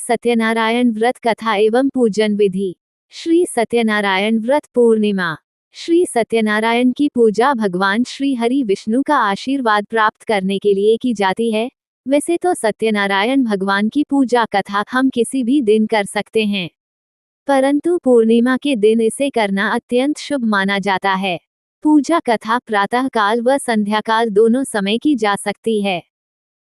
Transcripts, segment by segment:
सत्यनारायण व्रत कथा एवं पूजन विधि। श्री सत्यनारायण व्रत पूर्णिमा। श्री सत्यनारायण की पूजा भगवान श्री हरि विष्णु का आशीर्वाद प्राप्त करने के लिए की जाती है। वैसे तो सत्यनारायण भगवान की पूजा कथा हम किसी भी दिन कर सकते हैं, परंतु पूर्णिमा के दिन इसे करना अत्यंत शुभ माना जाता है। पूजा कथा प्रातः काल व संध्या काल दोनों समय की जा सकती है।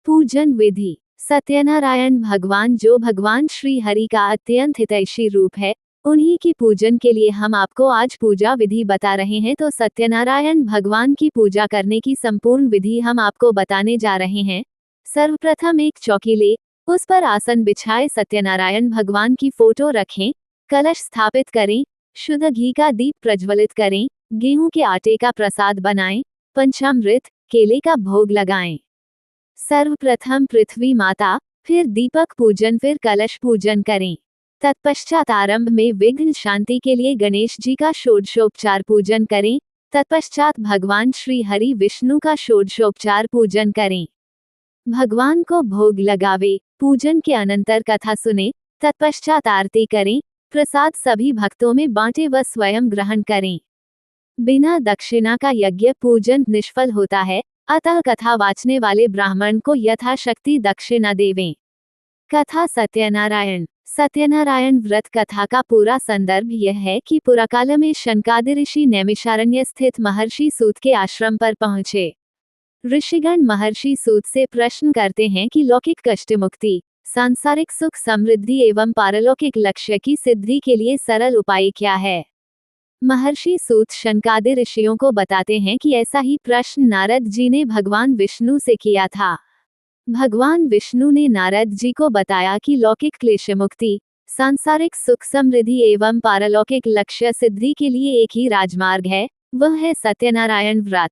पूजन विधि। सत्यनारायण भगवान जो भगवान श्री हरि का अत्यंत हितैषी रूप है, उन्हीं की पूजन के लिए हम आपको आज पूजा विधि बता रहे हैं। तो सत्यनारायण भगवान की पूजा करने की संपूर्ण विधि हम आपको बताने जा रहे हैं। सर्वप्रथम एक चौकी ले, उस पर आसन बिछाए सत्यनारायण भगवान की फोटो रखें, कलश स्थापित करें, शुद्ध घी का दीप प्रज्वलित करें, गेहूं के आटे का प्रसाद बनाएं, पंचामृत केले का भोग लगाएं। सर्वप्रथम पृथ्वी माता, फिर दीपक पूजन, फिर कलश पूजन करें। तत्पश्चात आरंभ में विघ्न शांति के लिए गणेश जी का षोडशोपचार पूजन करें। तत्पश्चात भगवान श्री हरि विष्णु का षोडशोपचार पूजन करें। भगवान को भोग लगावे। पूजन के अनंतर कथा सुने, तत्पश्चात आरती करें, प्रसाद सभी भक्तों में बांटे व स्वयं ग्रहण करें। बिना दक्षिणा का यज्ञ पूजन निष्फल होता है, अतः कथा वाचने वाले ब्राह्मण को यथाशक्ति दक्षिणा देवें। कथा सत्यनारायण व्रत कथा का पूरा संदर्भ यह है कि पुराकाल में शनकादि ऋषि नैमिषारण्य स्थित महर्षि सूत के आश्रम पर पहुंचे। ऋषिगण महर्षि सूत से प्रश्न करते हैं कि लौकिक कष्ट मुक्ति, सांसारिक सुख समृद्धि एवं पारलौकिक लक्ष्य की सिद्धि के लिए सरल उपाय क्या है। महर्षि सूत शनकादि ऋषियों को बताते हैं कि ऐसा ही प्रश्न नारद जी ने भगवान विष्णु से किया था। भगवान विष्णु ने नारद जी को बताया कि लौकिक क्लेश मुक्ति, सांसारिक सुख समृद्धि एवं पारलौकिक लक्ष्य सिद्धि के लिए एक ही राजमार्ग है, वह है सत्यनारायण व्रत।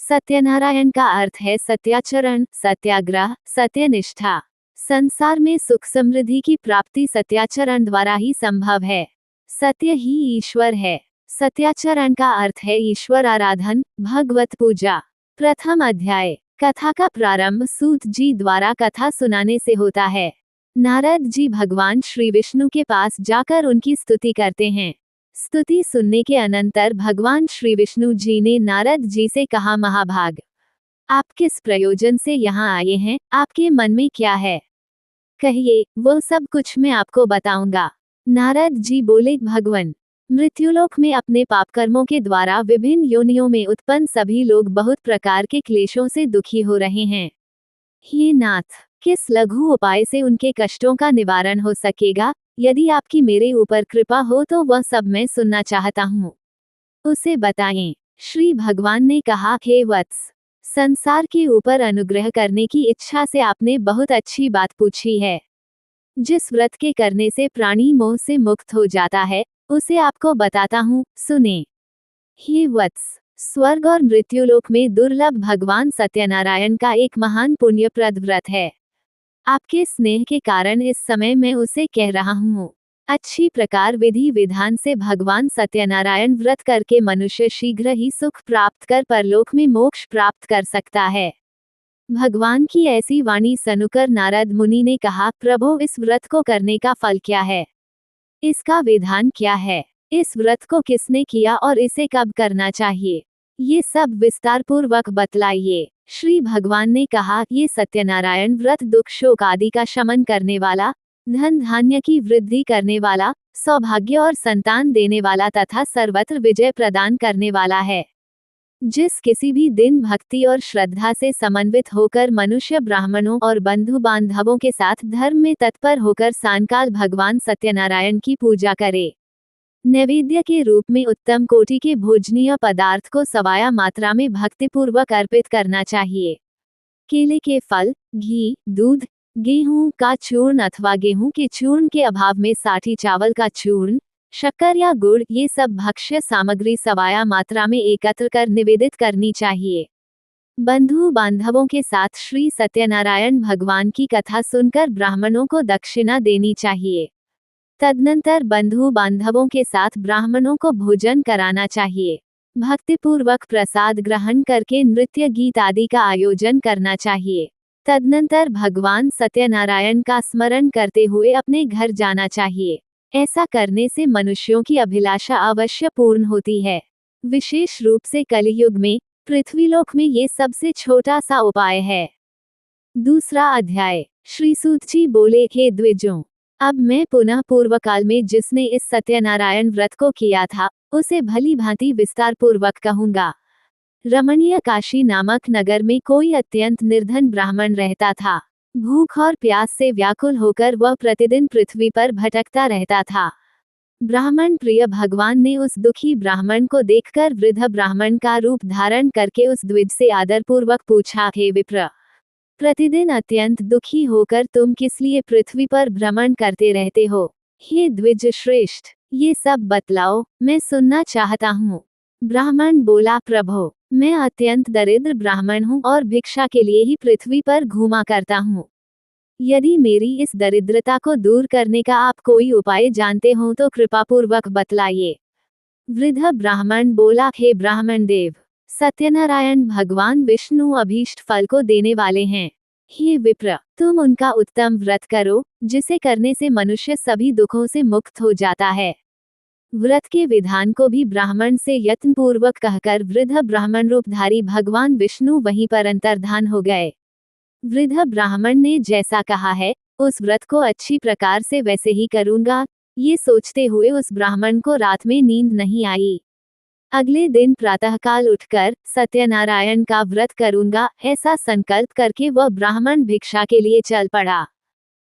सत्यनारायण का अर्थ है सत्याचरण, सत्याग्रह, सत्यनिष्ठा। संसार में सुख समृद्धि की प्राप्ति सत्याचरण द्वारा ही संभव है। सत्य ही ईश्वर है। सत्याचरण का अर्थ है ईश्वर आराधन, भगवत पूजा। प्रथम अध्याय। कथा का प्रारंभ सूत जी द्वारा कथा सुनाने से होता है। नारद जी भगवान श्री विष्णु के पास जाकर उनकी स्तुति करते हैं। स्तुति सुनने के अनंतर भगवान श्री विष्णु जी ने नारद जी से कहा, महाभाग, आप किस प्रयोजन से यहाँ आए हैं, आपके मन में क्या है, कहिए, वो सब कुछ मैं आपको बताऊंगा। नारद जी बोले, भगवन, मृत्युलोक में अपने पाप कर्मों के द्वारा विभिन्न योनियों में उत्पन्न सभी लोग बहुत प्रकार के क्लेशों से दुखी हो रहे हैं। हे नाथ, किस लघु उपाय से उनके कष्टों का निवारण हो सकेगा? यदि आपकी मेरे ऊपर कृपा हो तो वह सब मैं सुनना चाहता हूँ, उसे बताएं। श्री भगवान ने कहा, हे वत्स, संसार के ऊपर अनुग्रह करने की इच्छा से आपने बहुत अच्छी बात पूछी है। जिस व्रत के करने से प्राणी मोह से मुक्त हो जाता है, उसे आपको बताता हूँ, सुने। हे वत्स, स्वर्ग और मृत्युलोक में दुर्लभ भगवान सत्यनारायण का एक महान पुण्यप्रद व्रत है। आपके स्नेह के कारण इस समय मैं उसे कह रहा हूँ। अच्छी प्रकार विधि विधान से भगवान सत्यनारायण व्रत करके मनुष्य शीघ्र ही सुख प्राप्त कर परलोक में मोक्ष प्राप्त कर सकता है। भगवान की ऐसी वाणी सुनकर नारद मुनि ने कहा, प्रभु, इस व्रत को करने का फल क्या है, इसका विधान क्या है, इस व्रत को किसने किया और इसे कब करना चाहिए, ये सब विस्तार पूर्वक बतलाइए। श्री भगवान ने कहा, ये सत्यनारायण व्रत दुख शोक आदि का शमन करने वाला, धन धान्य की वृद्धि करने वाला, सौभाग्य और संतान देने वाला तथा सर्वत्र विजय प्रदान करने वाला है। जिस किसी भी दिन भक्ति और श्रद्धा से समन्वित होकर मनुष्य ब्राह्मणों और बंधु बांधवों के साथ धर्म में तत्पर होकर सायंकाल भगवान सत्यनारायण की पूजा करे, नैवेद्य के रूप में उत्तम कोटि के भोजनीय पदार्थ को सवाया मात्रा में भक्तिपूर्वक अर्पित करना चाहिए। केले के फल, घी, दूध, गेहूं का चूर्ण अथवा गेहूं के चूर्ण के अभाव में साठी चावल का चूर्ण, शक्कर या गुड़, ये सब भक्ष्य सामग्री सवाया मात्रा में एकत्र कर निवेदित करनी चाहिए। बंधु बांधवों के साथ श्री सत्यनारायण भगवान की कथा सुनकर ब्राह्मणों को दक्षिणा देनी चाहिए। तदनंतर बंधु बांधवों के साथ ब्राह्मणों को भोजन कराना चाहिए। भक्तिपूर्वक प्रसाद ग्रहण करके नृत्य गीत आदि का आयोजन करना चाहिए। तदनंतर भगवान सत्यनारायण का स्मरण करते हुए अपने घर जाना चाहिए। ऐसा करने से मनुष्यों की अभिलाषा अवश्य पूर्ण होती है। विशेष रूप से कलियुग में पृथ्वीलोक में ये सबसे छोटा सा उपाय है। दूसरा अध्याय। श्री सूत जी बोले, हे द्विजों, अब मैं पुनः पूर्व काल में जिसने इस सत्यनारायण व्रत को किया था उसे भली भांति विस्तार पूर्वक कहूंगा। रमणीय काशी नामक नगर में कोई अत्यंत निर्धन ब्राह्मण रहता था। भूख और प्यास से व्याकुल होकर वह प्रतिदिन पृथ्वी पर भटकता रहता था। ब्राह्मण प्रिय भगवान ने उस दुखी ब्राह्मण को देखकर वृद्ध ब्राह्मण का रूप धारण करके उस द्विज से आदरपूर्वक पूछा, हे विप्र, प्रतिदिन अत्यंत दुखी होकर तुम किस लिए पृथ्वी पर भ्रमण करते रहते हो? हे द्विज श्रेष्ठ, ये सब बतलाओ, मैं सुनना चाहता हूँ। ब्राह्मण बोला, प्रभो, मैं अत्यंत दरिद्र ब्राह्मण हूँ और भिक्षा के लिए ही पृथ्वी पर घूमा करता हूँ। यदि मेरी इस दरिद्रता को दूर करने का आप कोई उपाय जानते हो तो कृपापूर्वक बतलाइए। वृद्ध ब्राह्मण बोला, हे ब्राह्मण देव, सत्यनारायण भगवान विष्णु अभीष्ट फल को देने वाले हैं। हे विप्र, तुम उनका उत्तम व्रत करो, जिसे करने से मनुष्य सभी दुखों से मुक्त हो जाता है। व्रत के विधान को भी ब्राह्मण से यत्नपूर्वक कहकर वृद्ध ब्राह्मण रूपधारी भगवान विष्णु वहीं पर अंतर्धान हो गए। वृद्ध ब्राह्मण ने जैसा कहा है, उस व्रत को अच्छी प्रकार से वैसे ही करूंगा, ये सोचते हुए उस ब्राह्मण को रात में नींद नहीं आई। अगले दिन प्रातःकाल उठकर सत्यनारायण का व्रत करूंगा ऐसा संकल्प करके वह ब्राह्मण भिक्षा के लिए चल पड़ा।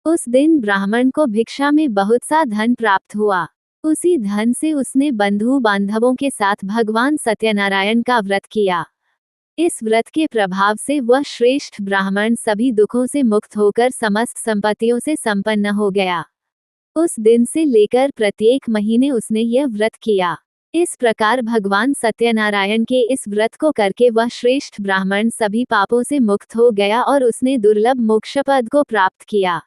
उस दिन ब्राह्मण को भिक्षा में बहुत सा धन प्राप्त हुआ। उसी धन से उसने बंधु बांधवों के साथ भगवान सत्यनारायण का व्रत किया। इस व्रत के प्रभाव से वह श्रेष्ठ ब्राह्मण सभी दुखों से मुक्त होकर समस्त संपत्तियों से संपन्न हो गया। उस दिन से लेकर प्रत्येक महीने उसने यह व्रत किया। इस प्रकार भगवान सत्यनारायण के इस व्रत को करके वह श्रेष्ठ ब्राह्मण सभी पापों से मुक्त हो गया और उसने दुर्लभ मोक्षपद को प्राप्त किया।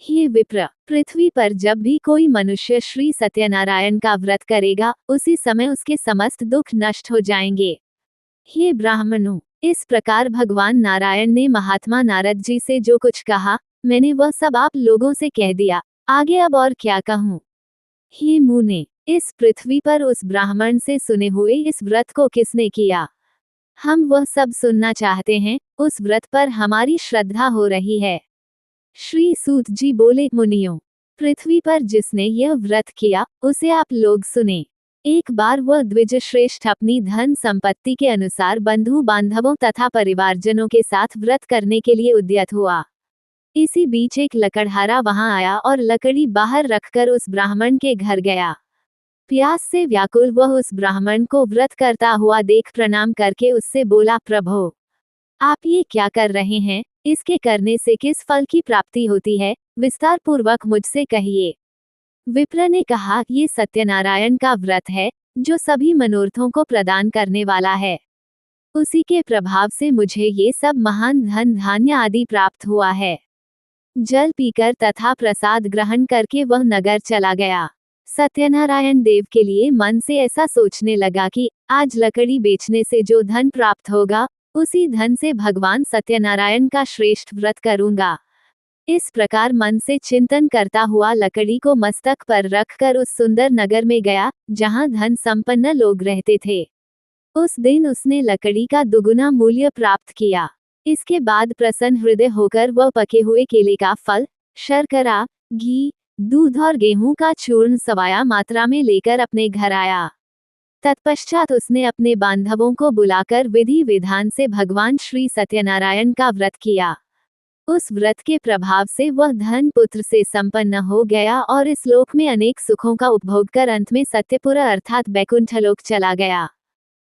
हे विप्र, पृथ्वी पर जब भी कोई मनुष्य श्री सत्यनारायण का व्रत करेगा, उसी समय उसके समस्त दुख नष्ट हो जाएंगे। हे ब्राह्मणों, इस प्रकार भगवान नारायण ने महात्मा नारद जी से जो कुछ कहा, मैंने वह सब आप लोगों से कह दिया। आगे अब और क्या कहूँ? हे मुने, इस पृथ्वी पर उस ब्राह्मण से सुने हुए इस व्रत को किसने किया? हम वह सब सुनना चाहते हैं। उस व्रत पर हमारी श्रद्धा हो रही है। श्री सूत जी बोले, मुनियों, पृथ्वी पर जिसने यह व्रत किया उसे आप लोग सुने। एक बार वह द्विज श्रेष्ठ अपनी धन संपत्ति के अनुसार बंधु बांधवों तथा परिवारजनों के साथ व्रत करने के लिए उद्यत हुआ। इसी बीच एक लकड़हारा वहां आया और लकड़ी बाहर रखकर उस ब्राह्मण के घर गया। प्यास से व्याकुल वह उस ब्राह्मण को व्रत करता हुआ देख प्रणाम करके उससे बोला, प्रभो, आप ये क्या कर रहे हैं? इसके करने से किस फल की प्राप्ति होती है? विस्तार पूर्वक मुझसे कहिए। विप्र ने कहा, ये सत्यनारायण का व्रत है, जो सभी मनोरथों को प्रदान करने वाला है। उसी के प्रभाव से मुझे ये सब महान धन धान्य आदि प्राप्त हुआ है। जल पीकर तथा प्रसाद ग्रहण करके वह नगर चला गया। सत्यनारायण देव के लिए मन से ऐसा सोचने लगा कि आज लकड़ी बेचने से जो धन प्राप्त होगा, उसी धन से भगवान सत्यनारायण का श्रेष्ठ व्रत करूंगा। इस प्रकार मन से चिंतन करता हुआ लकड़ी को मस्तक पर रखकर उस सुंदर नगर में गया, जहां धन संपन्न लोग रहते थे। उस दिन उसने लकड़ी का दुगुना मूल्य प्राप्त किया। इसके बाद प्रसन्न हृदय होकर वह पके हुए केले का फल, शर्करा, घी, दूध और गेहूं का चूर्ण सवाया मात्रा में लेकर अपने घर आया। तत्पश्चात उसने अपने बांधवों को बुलाकर विधि विधान से भगवान श्री सत्यनारायण का व्रत किया। उस व्रत के प्रभाव से वह धन पुत्र से संपन्न हो गया और इस लोक में अनेक सुखों का उपभोग कर अंत में सत्यपुरा अर्थात बैकुंठलोक चला गया।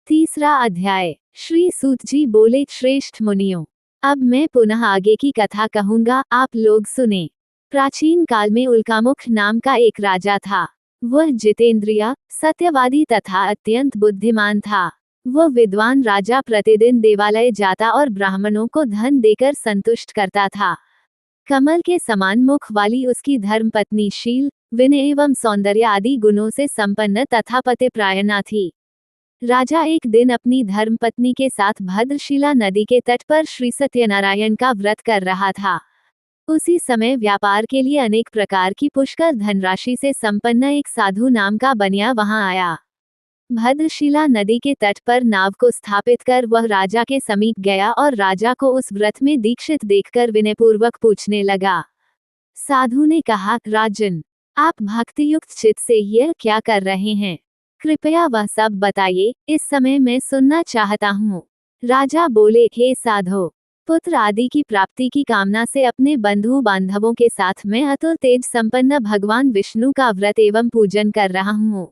तीसरा अध्याय। श्री सूत जी बोले, श्रेष्ठ मुनियों, अब मैं पुनः आगे की कथा कहूंगा, आप लोग सुने। प्राचीन काल में उल्कामुख नाम का एक राजा था। वह जितेंद्रिय, सत्यवादी तथा अत्यंत बुद्धिमान था। वह विद्वान राजा प्रतिदिन देवालय जाता और ब्राह्मणों को धन देकर संतुष्ट करता था। कमल के समान मुख वाली उसकी धर्मपत्नी शील, विनय एवं सौंदर्य आदि गुणों से संपन्न तथा पतिप्रायणा थी। राजा एक दिन अपनी धर्मपत्नी के साथ भद्रशिला नदी के तट पर श्री सत्यनारायण का व्रत कर रहा था। उसी समय व्यापार के लिए अनेक प्रकार की पुष्कर धनराशि से संपन्न एक साधु नाम का बनिया वहां आया। भद्रशिला नदी के तट पर नाव को स्थापित कर वह राजा के समीप गया और राजा को उस व्रत में दीक्षित देखकर विनयपूर्वक पूछने लगा। साधु ने कहा, राजन, आप भक्तियुक्त चित्त से यह क्या कर रहे हैं? कृपया वह सब बताइए, इस समय मैं सुनना चाहता हूँ। राजा बोले, हे साधो, पुत्र आदि की प्राप्ति की कामना से अपने बंधु बांधवों के साथ मैं अतुल तेज संपन्न भगवान विष्णु का व्रत एवं पूजन कर रहा हूँ।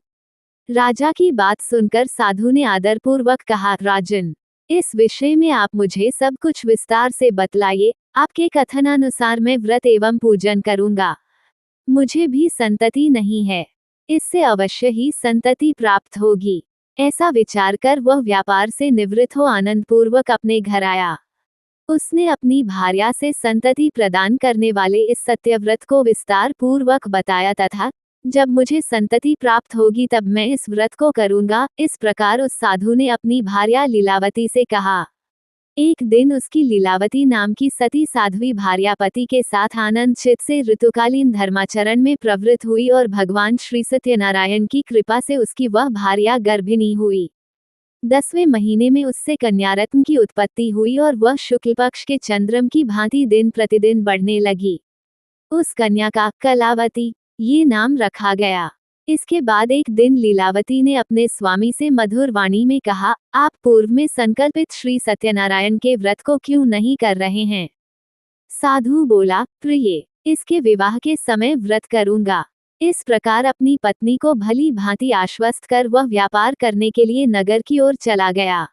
राजा की बात सुनकर साधु ने आदरपूर्वक कहा, राजन, इस विषय में आप मुझे सब कुछ विस्तार से बतलाइए। आपके कथनानुसार मैं व्रत एवं पूजन करूंगा। मुझे भी संतति नहीं है, इससे अवश्य ही संतति प्राप्त होगी। ऐसा विचार कर वह व्यापार से निवृत्त हो आनंद पूर्वक अपने घर आया। उसने अपनी भार्या से संतति प्रदान करने वाले इस सत्यव्रत को विस्तार पूर्वक बताया तथा जब मुझे संतति प्राप्त होगी तब मैं इस व्रत को करूंगा। इस प्रकार उस साधु ने अपनी भार्या लीलावती से कहा। एक दिन उसकी लीलावती नाम की सती साध्वी भार्या पति के साथ आनंद चित से ऋतुकालीन धर्माचरण में प्रवृत्त हुई और भगवान श्री सत्यनारायण की कृपा से उसकी वह भार्या गर्भिणी हुई। 10वें महीने में उससे कन्यारत्न की उत्पत्ति हुई और वह शुक्ल पक्ष के चंद्रम की भांति दिन प्रतिदिन बढ़ने लगी। उस कन्या का कलावती ये नाम रखा गया। इसके बाद एक दिन लीलावती ने अपने स्वामी से मधुर वाणी में कहा, आप पूर्व में संकल्पित श्री सत्यनारायण के व्रत को क्यों नहीं कर रहे हैं? साधु बोला, प्रिय, इसके विवाह के समय व्रत करूंगा। इस प्रकार अपनी पत्नी को भली भांति आश्वस्त कर वह व्यापार करने के लिए नगर की ओर चला गया।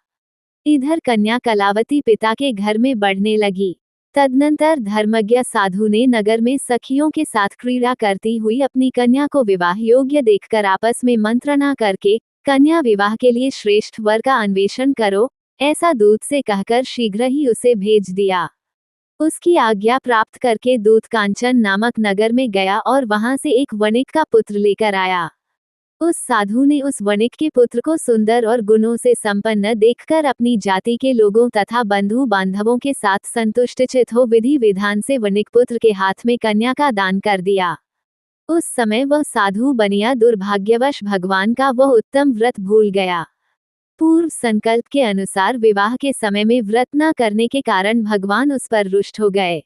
इधर कन्या कलावती पिता के घर में बढ़ने लगी। तदनंतर धर्मज्ञ साधु ने नगर में सखियों के साथ क्रीड़ा करती हुई अपनी कन्या को विवाह योग्य देखकर आपस में मंत्रणा करके, कन्या विवाह के लिए श्रेष्ठ वर का अन्वेषण करो, ऐसा दूत से कहकर शीघ्र ही उसे भेज दिया। उसकी आज्ञा प्राप्त करके दूत कांचन नामक नगर में गया और वहां से एक वणिक का पुत्र लेकर आया। उस साधु ने उस वणिक के पुत्र को सुंदर और गुणों से संपन्न देखकर अपनी जाति के लोगों तथा बंधु बांधवों के साथ संतुष्टचित हो विधि विधान से वणिक पुत्र के हाथ में कन्या का दान कर दिया। उस समय वह साधु बनिया दुर्भाग्यवश भगवान का वह उत्तम व्रत भूल गया। पूर्व संकल्प के अनुसार विवाह के समय में व्रत न करने के कारण भगवान उस पर रुष्ट हो गए।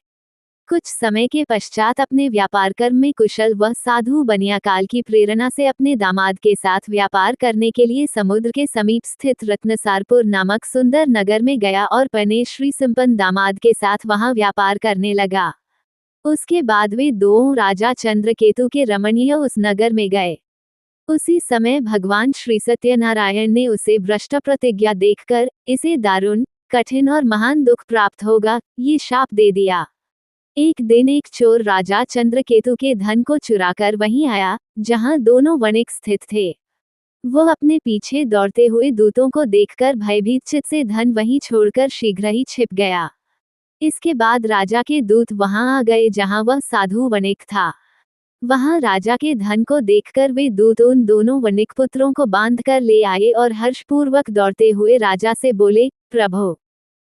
कुछ समय के पश्चात अपने व्यापार कर्म में कुशल वह साधु बनिया काल की प्रेरणा से अपने दामाद के साथ व्यापार करने के लिए समुद्र के समीप स्थित रत्नसारपुर नामक सुंदर नगर में गया और पने श्री संपन्न दामाद के साथ वहां व्यापार करने लगा। उसके बाद वे दो राजा चंद्रकेतु के रमणीय उस नगर में गए। उसी समय भगवान श्री सत्यनारायण ने उसे भ्रष्ट प्रतिज्ञा देखकर इसे दारुण, कठिन और महान दुख प्राप्त होगा, ये शाप दे दिया। एक दिन एक चोर राजा चंद्रकेतु के धन को चुराकर वहीं आया जहां दोनों वणिक स्थित थे। वह अपने पीछे दौड़ते हुए दूतों को देखकर भयभीत चित्त से धन वहीं छोड़कर शीघ्र ही छिप गया। इसके बाद राजा के दूत वहां आ गए जहां वह साधु वणिक था। वहां राजा के धन को देखकर वे दूत उन दोनों वणिक पुत्रों को बांधकर ले आए और हर्षपूर्वक दौड़ते हुए राजा से बोले, प्रभो,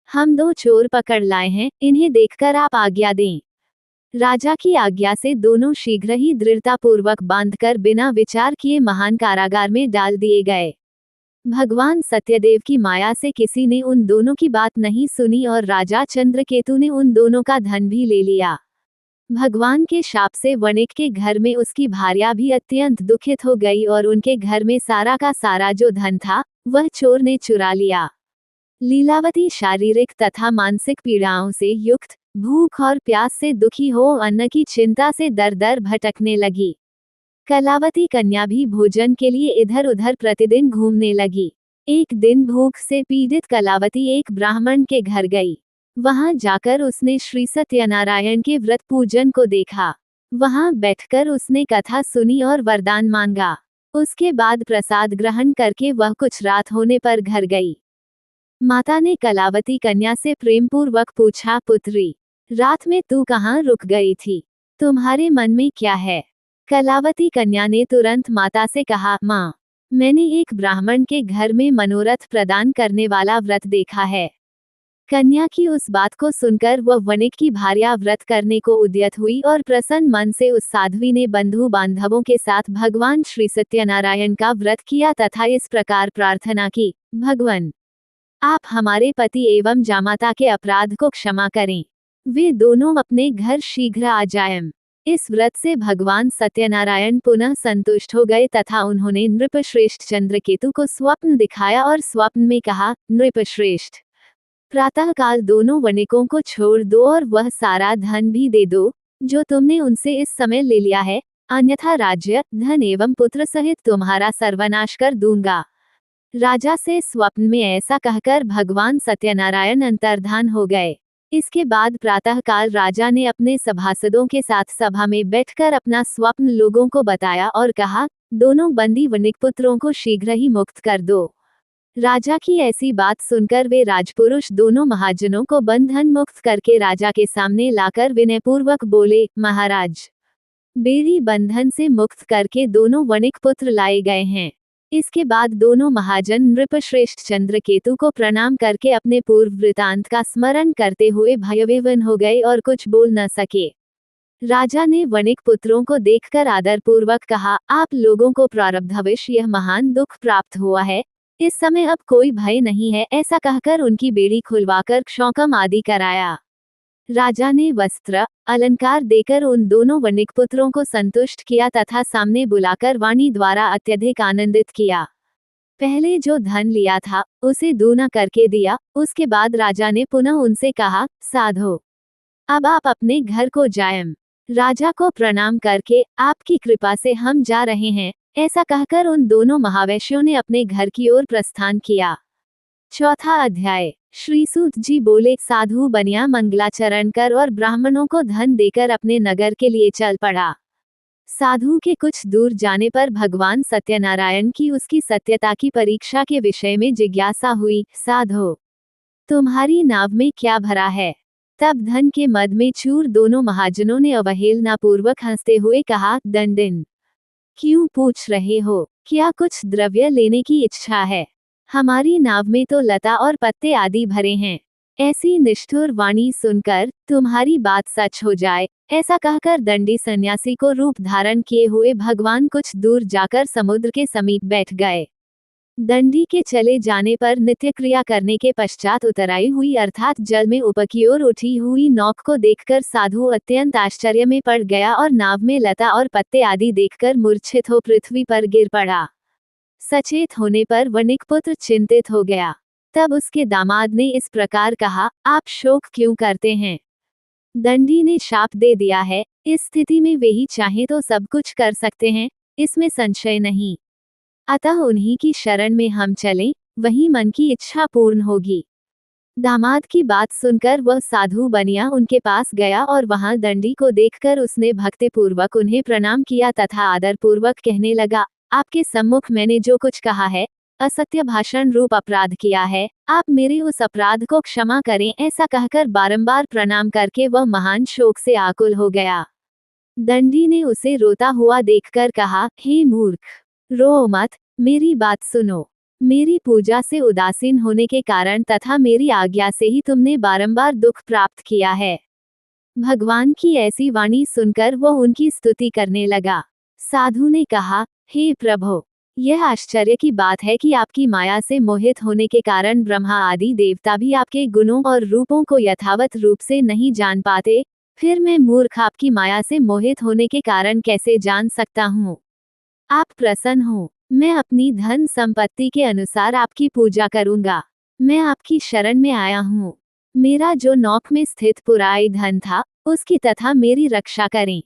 हम दो चोर पकड़ लाए हैं, इन्हें देखकर आप आज्ञा दें। राजा की आज्ञा से दोनों शीघ्र ही दृढ़तापूर्वक बांधकर बिना विचार किए महान कारागार में डाल दिए गए। भगवान सत्यदेव की माया से किसी ने उन दोनों की बात नहीं सुनी और राजा चंद्रकेतु ने उन दोनों का धन भी ले लिया। भगवान के शाप से वणिक के घर में उसकी भार्या भी अत्यंत दुखित हो गई और उनके घर में सारा का सारा जो धन था वह चोर ने चुरा लिया। लीलावती शारीरिक तथा मानसिक पीड़ाओं से युक्त, भूख और प्यास से दुखी हो अन्न की चिंता से दर दर भटकने लगी। कलावती कन्या भी भोजन के लिए इधर उधर प्रतिदिन घूमने लगी। एक दिन भूख से पीड़ित कलावती एक ब्राह्मण के घर गई। वहां जाकर उसने श्री सत्यनारायण के व्रत पूजन को देखा। वहां बैठकर उसने कथा सुनी और वरदान मांगा। उसके बाद प्रसाद ग्रहण करके वह कुछ रात होने पर घर गई। माता ने कलावती कन्या से प्रेमपूर्वक पूछा, पुत्री, रात में तू कहाँ रुक गई थी? तुम्हारे मन में क्या है? कलावती कन्या ने तुरंत माता से कहा, माँ, मैंने एक ब्राह्मण के घर में मनोरथ प्रदान करने वाला व्रत देखा है। कन्या की उस बात को सुनकर वह वणिक की भार्या व्रत करने को उद्यत हुई और प्रसन्न मन से उस साध्वी ने बंधु बांधवों के साथ भगवान श्री सत्यनारायण का व्रत किया तथा इस प्रकार प्रार्थना की, भगवान, आप हमारे पति एवं जामाता के अपराध को क्षमा करें। वे दोनों अपने घर शीघ्र आ जाएं। इस व्रत से भगवान सत्यनारायण पुनः संतुष्ट हो गए तथा उन्होंने नृपश्रेष्ठ चंद्रकेतु को स्वप्न दिखाया और स्वप्न में कहा, नृपश्रेष्ठ, प्रातःकाल दोनों वणिकों को छोड़ दो और वह सारा धन भी दे दो जो तुमने उनसे इस समय ले लिया है, अन्यथा राज्य, धन एवं पुत्र सहित तुम्हारा सर्वनाश कर दूंगा। राजा से स्वप्न में ऐसा कहकर भगवान सत्यनारायण अंतर्धान हो गए। इसके बाद प्रातःकाल राजा ने अपने सभासदों के साथ सभा में बैठकर अपना स्वप्न लोगों को बताया और कहा, दोनों बंदी वणिक पुत्रों को शीघ्र ही मुक्त कर दो। राजा की ऐसी बात सुनकर वे राजपुरुष दोनों महाजनों को बंधन मुक्त करके राजा के सामने लाकर विनयपूर्वक बोले, महाराज, बेड़ी बंधन से मुक्त करके दोनों वणिक पुत्र लाए गए हैं। इसके बाद दोनों महाजन नृपश्रेष्ठ चंद्रकेतु को प्रणाम करके अपने पूर्व वृतांत का स्मरण करते हुए भयविह्वल हो गए और कुछ बोल न सके। राजा ने वणिक पुत्रों को देखकर आदरपूर्वक कहा, आप लोगों को प्रारब्धवश यह महान दुख प्राप्त हुआ है, इस समय अब कोई भय नहीं है। ऐसा कहकर उनकी बेड़ी खुलवाकर क्षौकम आदि कराया। राजा ने वस्त्र अलंकार देकर उन दोनों वणिक पुत्रों को संतुष्ट किया तथा सामने बुलाकर वाणी द्वारा अत्यधिक आनंदित किया। पहले जो धन लिया था उसे दूना करके दिया। उसके बाद राजा ने पुनः उनसे कहा, साधो, अब आप अपने घर को जाएं। राजा को प्रणाम करके, आपकी कृपा से हम जा रहे हैं, ऐसा कहकर उन दोनों महावैश्यों ने अपने घर की ओर प्रस्थान किया। चौथा अध्याय। श्री सूत जी बोले, साधु बनिया मंगलाचरण कर और ब्राह्मणों को धन देकर अपने नगर के लिए चल पड़ा। साधु के कुछ दूर जाने पर भगवान सत्यनारायण की उसकी सत्यता की परीक्षा के विषय में जिज्ञासा हुई। साधो, तुम्हारी नाव में क्या भरा है? तब धन के मद में चूर दोनों महाजनों ने अवहेलनापूर्वक हंसते हुए कहा, दंडिन, क्यों पूछ रहे हो? क्या कुछ द्रव्य लेने की इच्छा है? हमारी नाव में तो लता और पत्ते आदि भरे हैं। ऐसी निष्ठुर वाणी सुनकर तुम्हारी बात सच हो जाए, ऐसा कहकर दंडी सन्यासी को रूप धारण किए हुए भगवान कुछ दूर जाकर समुद्र के समीप बैठ गए। दंडी के चले जाने पर नित्य क्रिया करने के पश्चात उतराई हुई अर्थात जल में ऊपर की ओर उठी हुई नौक को देखकर साधु अत्यंत आश्चर्य में पड़ गया और नाव में लता और पत्ते आदि देखकर मूर्छित हो पृथ्वी पर गिर पड़ा। सचेत होने पर वणिक पुत्र चिंतित हो गया। तब उसके दामाद ने इस प्रकार कहा, आप शोक क्यों करते हैं? दंडी ने शाप दे दिया है, इस स्थिति में वे ही चाहे तो सब कुछ कर सकते हैं, इसमें संशय नहीं। अतः उन्हीं की शरण में हम चलें, वही मन की इच्छा पूर्ण होगी। दामाद की बात सुनकर वह साधु बनिया उनके पास गया और वहां दंडी को देखकर उसने भक्तिपूर्वक उन्हें प्रणाम किया तथा आदरपूर्वक कहने लगा, आपके सम्मुख मैंने जो कुछ कहा है, असत्य भाषण रूप अपराध किया है, आप मेरे उस अपराध को क्षमा करें। ऐसा कहकर बारंबार प्रणाम करके वह महान शोक से आकुल हो गया। दंडी ने उसे रोता हुआ देखकर कहा, हे मूर्ख, रो मत, मेरी बात सुनो। मेरी पूजा से उदासीन होने के कारण तथा मेरी आज्ञा से ही तुमने बारंबार दुख प्राप्त किया है। भगवान की ऐसी वाणी सुनकर वह उनकी स्तुति करने लगा। साधु ने कहा, हे प्रभो, यह आश्चर्य की बात है कि आपकी माया से मोहित होने के कारण ब्रह्मा आदि देवता भी आपके गुणों और रूपों को यथावत रूप से नहीं जान पाते, फिर मैं मूर्ख आपकी माया से मोहित होने के कारण कैसे जान सकता हूँ? आप प्रसन्न हो, मैं अपनी धन संपत्ति के अनुसार आपकी पूजा करूंगा। मैं आपकी शरण में आया हूँ। मेरा जो नौक में स्थित पुराई धन था, उसकी तथा मेरी रक्षा करें।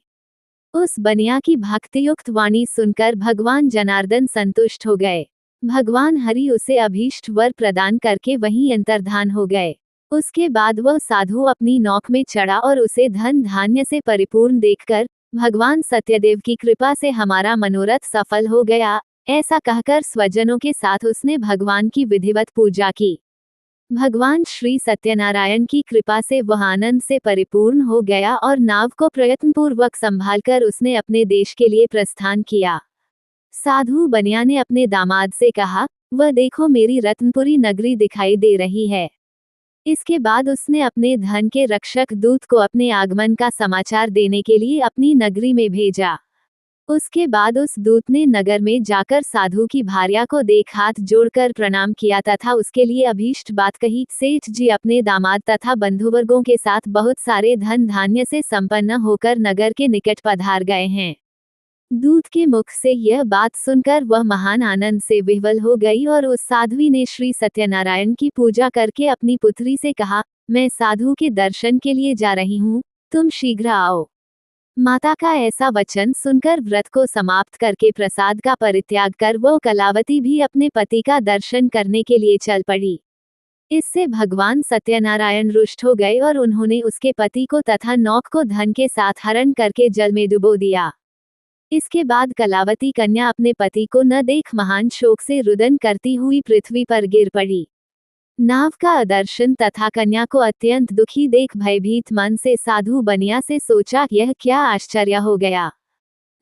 उस बनिया की भक्तियुक्त वाणी सुनकर भगवान जनार्दन संतुष्ट हो गए। भगवान हरि उसे अभीष्ट वर प्रदान करके वहीं अंतर्धान हो गए। उसके बाद वह साधु अपनी नौक में चढ़ा और उसे धन धान्य से परिपूर्ण देखकर, भगवान सत्यदेव की कृपा से हमारा मनोरथ सफल हो गया, ऐसा कहकर स्वजनों के साथ उसने भगवान की विधिवत पूजा की। भगवान श्री सत्यनारायण की कृपा से वह आनंद से परिपूर्ण हो गया और नाव को प्रयत्नपूर्वक संभालकर उसने अपने देश के लिए प्रस्थान किया। साधु बनिया ने अपने दामाद से कहा, वह देखो मेरी रत्नपुरी नगरी दिखाई दे रही है। इसके बाद उसने अपने धन के रक्षक दूत को अपने आगमन का समाचार देने के लिए अपनी नगरी में भेजा। उसके बाद उस दूत ने नगर में जाकर साधु की भार्या को देख हाथ जोड़कर प्रणाम किया तथा उसके लिए अभीष्ट बात कही। सेठ जी अपने दामाद तथा बंधुवर्गों के साथ बहुत सारे धन धान्य से संपन्न होकर नगर के निकट पधार गए हैं। दूत के मुख से यह बात सुनकर वह महान आनंद से विह्वल हो गई और उस साध्वी ने श्री सत्यनारायण की पूजा करके अपनी पुत्री से कहा, मैं साधु के दर्शन के लिए जा रही हूँ, तुम शीघ्र आओ। माता का ऐसा वचन सुनकर व्रत को समाप्त करके प्रसाद का परित्याग कर वो कलावती भी अपने पति का दर्शन करने के लिए चल पड़ी। इससे भगवान सत्यनारायण रुष्ट हो गए और उन्होंने उसके पति को तथा नौक को धन के साथ हरण करके जल में डुबो दिया। इसके बाद कलावती कन्या अपने पति को न देख महान शोक से रुदन करती हुई पृथ्वी पर गिर पड़ी। नाव का अदर्शन तथा कन्या को अत्यंत दुखी देख भयभीत मन से साधु बनिया से सोचा, यह क्या आश्चर्य हो गया।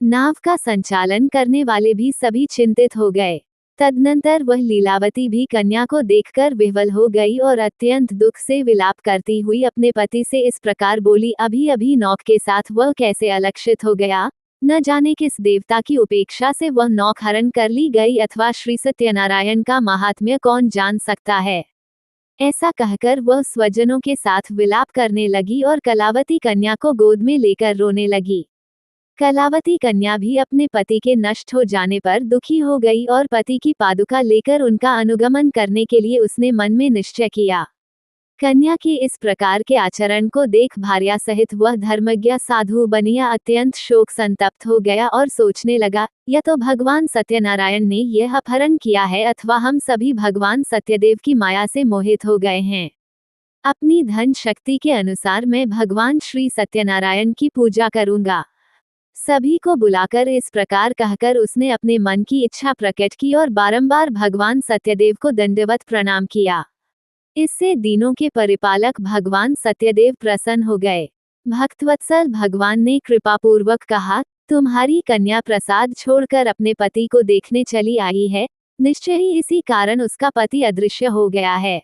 नाव का संचालन करने वाले भी सभी चिंतित हो गए। तदनंतर वह लीलावती भी कन्या को देखकर विह्वल हो गई और अत्यंत दुख से विलाप करती हुई अपने पति से इस प्रकार बोली, अभी अभी नौक के साथ वह कैसे अलक्षित हो गया, न जाने किस देवता की उपेक्षा से वह नौक हरण कर ली गई, अथवा श्री सत्यनारायण का महात्म्य कौन जान सकता है। ऐसा कहकर वह स्वजनों के साथ विलाप करने लगी और कलावती कन्या को गोद में लेकर रोने लगी। कलावती कन्या भी अपने पति के नष्ट हो जाने पर दुखी हो गई और पति की पादुका लेकर उनका अनुगमन करने के लिए उसने मन में निश्चय किया। कन्या के इस प्रकार के आचरण को देख भार्या सहित वह धर्मज्ञ साधु बनिया अत्यंत शोक संतप्त हो गया और सोचने लगा, यह तो भगवान सत्यनारायण ने यह अपहरण किया है, अथवा हम सभी भगवान सत्यदेव की माया से मोहित हो गए हैं। अपनी धन शक्ति के अनुसार मैं भगवान श्री सत्यनारायण की पूजा करूंगा। सभी को बुलाकर इस प्रकार कहकर उसने अपने मन की इच्छा प्रकट की और बारंबार भगवान सत्यदेव को दंडवत प्रणाम किया। इससे दीनों के परिपालक भगवान सत्यदेव प्रसन्न हो गए। भक्तवत्सल भगवान ने कृपापूर्वक कहा, तुम्हारी कन्या प्रसाद छोड़कर अपने पति को देखने चली आई है, निश्चय ही इसी कारण उसका पति अदृश्य हो गया है।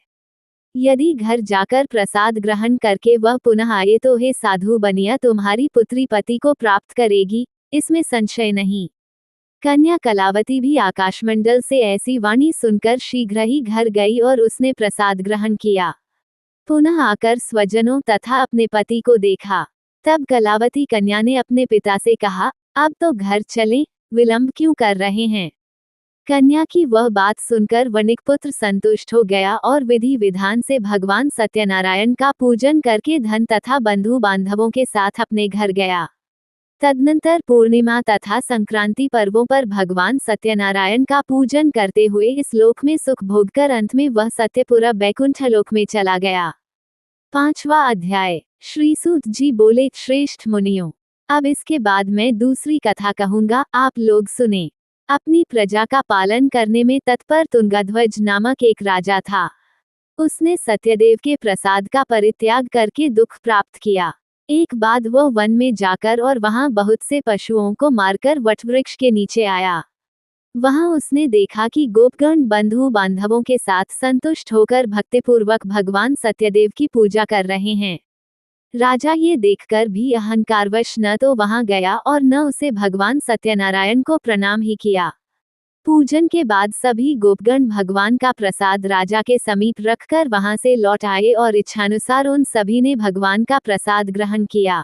यदि घर जाकर प्रसाद ग्रहण करके वह पुनः आए तो हे साधु बनिया तुम्हारी पुत्री पति को प्राप्त करेगी, इसमें संशय नहीं। कन्या कलावती भी आकाशमंडल से ऐसी वाणी सुनकर शीघ्र ही घर गई और उसने प्रसाद ग्रहण किया। पुनः आकर स्वजनों तथा अपने पति को देखा। तब कलावती कन्या ने अपने पिता से कहा, अब तो घर चलें, विलंब क्यों कर रहे हैं। कन्या की वह बात सुनकर वणिकपुत्र संतुष्ट हो गया और विधि विधान से भगवान सत्यनारायण का पूजन करके धन तथा बंधु बांधवों के साथ अपने घर गया। तदनंतर पूर्णिमा तथा संक्रांति पर्वों पर भगवान सत्यनारायण का पूजन करते हुए इस लोक में सुख भोगकर अंत में वह सत्यपुरा बैकुंठ लोक में चला गया। 5वां अध्याय। श्री सूत जी बोले, श्रेष्ठ मुनियों, अब इसके बाद मैं दूसरी कथा कहूंगा, आप लोग सुने। अपनी प्रजा का पालन करने में तत्पर तुंगध्वज नामक एक राजा था। उसने सत्यदेव के प्रसाद का परित्याग करके दुख प्राप्त किया। एक बाद वह वन में जाकर और वहां बहुत से पशुओं को मारकर वटवृक्ष के नीचे आया। वहां उसने देखा कि गोपगण बंधु बांधवों के साथ संतुष्ट होकर भक्तिपूर्वक भगवान सत्यदेव की पूजा कर रहे हैं। राजा ये देखकर भी अहंकारवश न तो वहां गया और न उसे भगवान सत्यनारायण को प्रणाम ही किया। पूजन के बाद सभी गोपगण भगवान का प्रसाद राजा के समीप रखकर वहां से लौट आए और इच्छानुसार उन सभी ने भगवान का प्रसाद ग्रहण किया।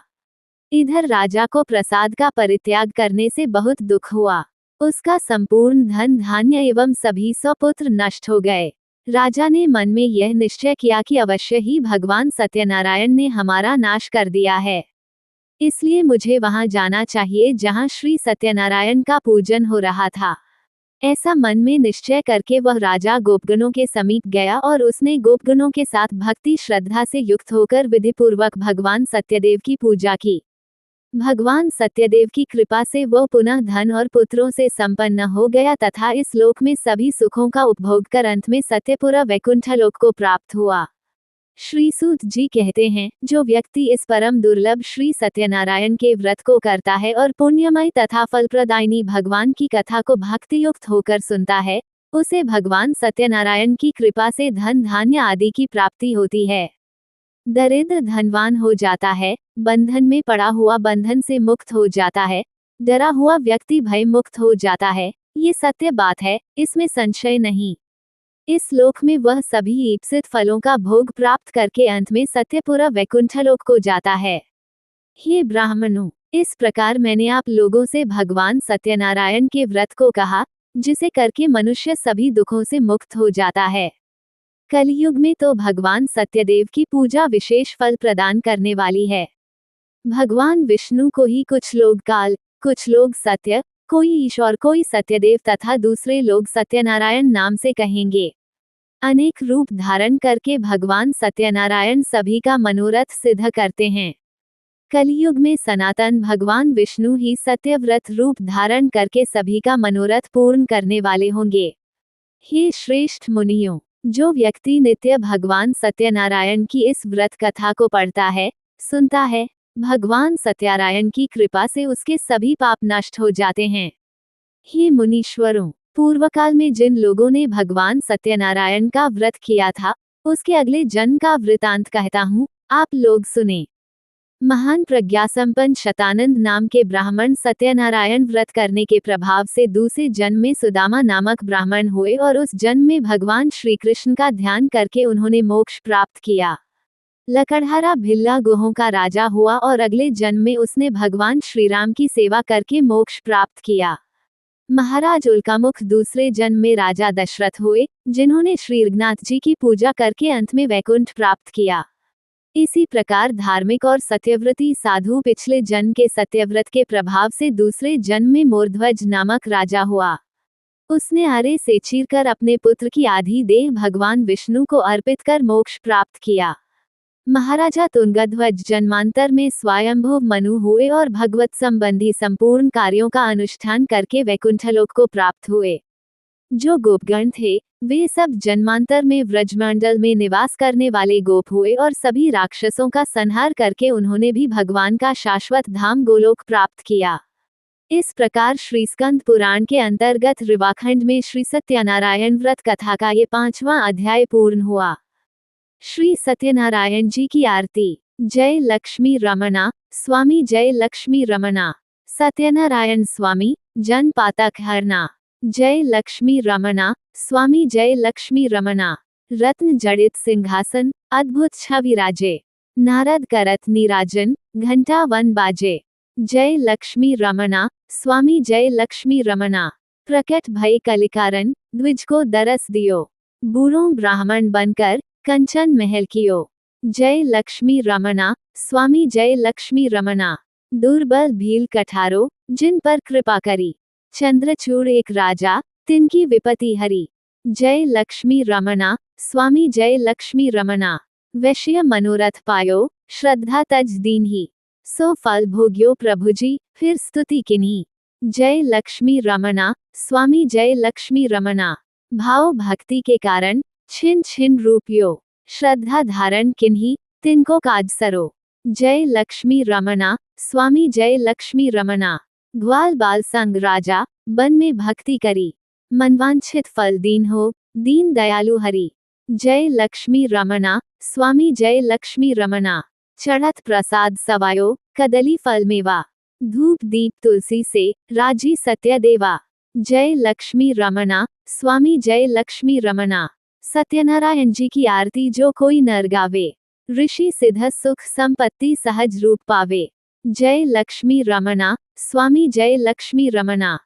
इधर राजा को प्रसाद का परित्याग करने से बहुत दुख हुआ। उसका संपूर्ण धन धान्य एवं सभी सपुत्र नष्ट हो गए। राजा ने मन में यह निश्चय किया कि अवश्य ही भगवान सत्यनारायण ने हमारा नाश कर दिया है, इसलिए मुझे वहां जाना चाहिए जहां श्री सत्यनारायण का पूजन हो रहा था। ऐसा मन में निश्चय करके वह राजा गोपगणों के समीप गया और उसने गोपगणों के साथ भक्ति श्रद्धा से युक्त होकर विधिपूर्वक भगवान सत्यदेव की पूजा की। भगवान सत्यदेव की कृपा से वह पुनः धन और पुत्रों से संपन्न हो गया तथा इस लोक में सभी सुखों का उपभोग कर अंत में सत्यपुरा वैकुंठ लोक को प्राप्त हुआ। श्री सूत जी कहते हैं, जो व्यक्ति इस परम दुर्लभ श्री सत्यनारायण के व्रत को करता है और पुण्यमय तथा फलप्रदायिनी भगवान की कथा को भक्तियुक्त होकर सुनता है, उसे भगवान सत्यनारायण की कृपा से धन धान्य आदि की प्राप्ति होती है। दरिद्र धनवान हो जाता है, बंधन में पड़ा हुआ बंधन से मुक्त हो जाता है, डरा हुआ व्यक्ति भय मुक्त हो जाता है। ये सत्य बात है, इसमें संशय नहीं। इस लोक में वह सभी ईप्सित फलों का भोग प्राप्त करके अंत में सत्यपुरा वैकुंठलोक को जाता है। हे ब्राह्मणों, इस प्रकार मैंने आप लोगों से भगवान सत्यनारायण के व्रत को कहा, जिसे करके मनुष्य सभी दुखों से मुक्त हो जाता है। कलयुग में तो भगवान सत्यदेव की पूजा विशेष फल प्रदान करने वाली है। भगवान विष्णु को ही कुछ लोग काल, कुछ लोग सत्य, कोई ईश्वर, कोई सत्यदेव तथा दूसरे लोग सत्यनारायण नाम से कहेंगे। अनेक रूप धारण करके भगवान सत्यनारायण सभी का मनोरथ सिद्ध करते हैं। कलयुग में सनातन भगवान विष्णु ही सत्यव्रत रूप धारण करके सभी का मनोरथ पूर्ण करने वाले होंगे। हे श्रेष्ठ मुनियों, जो व्यक्ति नित्य भगवान सत्यनारायण की इस व्रत कथा को पढ़ता है, सुनता है, भगवान सत्यनारायण की कृपा से उसके सभी पाप नष्ट हो जाते हैं। हे मुनीश्वरों, पूर्वकाल में जिन लोगों ने भगवान सत्यनारायण का व्रत किया था, उसके अगले जन्म का वृतांत कहता हूँ, आप लोग सुने। महान प्रज्ञासंपन्न शतानंद नाम के ब्राह्मण सत्यनारायण व्रत करने के प्रभाव से दूसरे जन्म में सुदामा नामक ब्राह्मण हुए और उस जन्म में भगवान श्री कृष्ण का ध्यान करके उन्होंने मोक्ष प्राप्त किया। लकड़हारा भिल्ला गुहों का राजा हुआ और अगले जन्म में उसने भगवान श्रीराम की सेवा करके मोक्ष प्राप्त किया। महाराज उल्कामुख दूसरे जन्म में राजा दशरथ हुए, जिन्होंने श्री रघुनाथ जी की पूजा करके अंत में वैकुंठ प्राप्त किया। इसी प्रकार धार्मिक और सत्यव्रती साधु पिछले जन्म के सत्यव्रत के प्रभाव से दूसरे जन्म में मोरध्वज नामक राजा हुआ। उसने आरे से चीरकर अपने पुत्र की आधी देह भगवान विष्णु को अर्पित कर मोक्ष प्राप्त किया। महाराजा तुंगध्वज जन्मांतर में स्वयंभू मनु हुए और भगवत संबंधी संपूर्ण कार्यों का अनुष्ठान करके वैकुंठलोक को प्राप्त हुए। जो गोपगण थे, वे सब जन्मांतर में व्रजमंडल में निवास करने वाले गोप हुए और सभी राक्षसों का संहार करके उन्होंने भी भगवान का शाश्वत धाम गोलोक प्राप्त किया। इस प्रकार श्री स्कंद पुराण के अंतर्गत ऋवाखंड में श्री सत्यनारायण व्रत कथा का ये 5वां अध्याय पूर्ण हुआ। श्री सत्यनारायण जी की आरती। जय लक्ष्मी रमना स्वामी, जय लक्ष्मी रमना। सत्यनारायण स्वामी, जन पातक हरना। जय लक्ष्मी रमना स्वामी, जय लक्ष्मी रमना। रत्न जड़ित सिंहासन, अद्भुत छवि राजे। नारद करत निराजन, घंटा वन बाजे। जय लक्ष्मी रमना स्वामी, जय लक्ष्मी रमना। प्रकट भय कलिकारण, द्विज को दरस दियो। बूढ़ों ब्राह्मण बनकर कंचन महल कियो। जय लक्ष्मी रमना स्वामी, जय लक्ष्मी रमना। दुर्बल भील कठारो, जिन पर कृपा करी। चंद्रचूड़ एक राजा, तिनकी विपत्ति हरी। जय लक्ष्मी रमना स्वामी, जय लक्ष्मी रमना। वैश्य मनोरथ पायो, श्रद्धा तज दीन्ही। सो फल भोग्यो प्रभुजी, फिर स्तुति किन्ही। जय लक्ष्मी रमना स्वामी, जय लक्ष्मी रमना। भाव भक्ति के कारण छिन छिन रूपियो। श्रद्धा धारण किन्ही, तिनको काज सरो। जय लक्ष्मी रमना स्वामी, जय लक्ष्मी रमना। ग्वाल बाल संग राजा, बन में भक्ति करी। मनवांछित फल दीन हो, दीन दयालु हरि। जय लक्ष्मी रमना स्वामी, जय लक्ष्मी रमना। चढ़त प्रसाद सवायो, कदली फल मेवा। धूप दीप तुलसी से, राजी सत्य देवा। जय लक्ष्मी रमना स्वामी, जय लक्ष्मी रमना। सत्यनारायण जी की आरती जो कोई नर गावे, ऋषि सिद्ध सुख संपत्ति सहज रूप पावे। जय लक्ष्मी रमना स्वामी, जय लक्ष्मी रमना।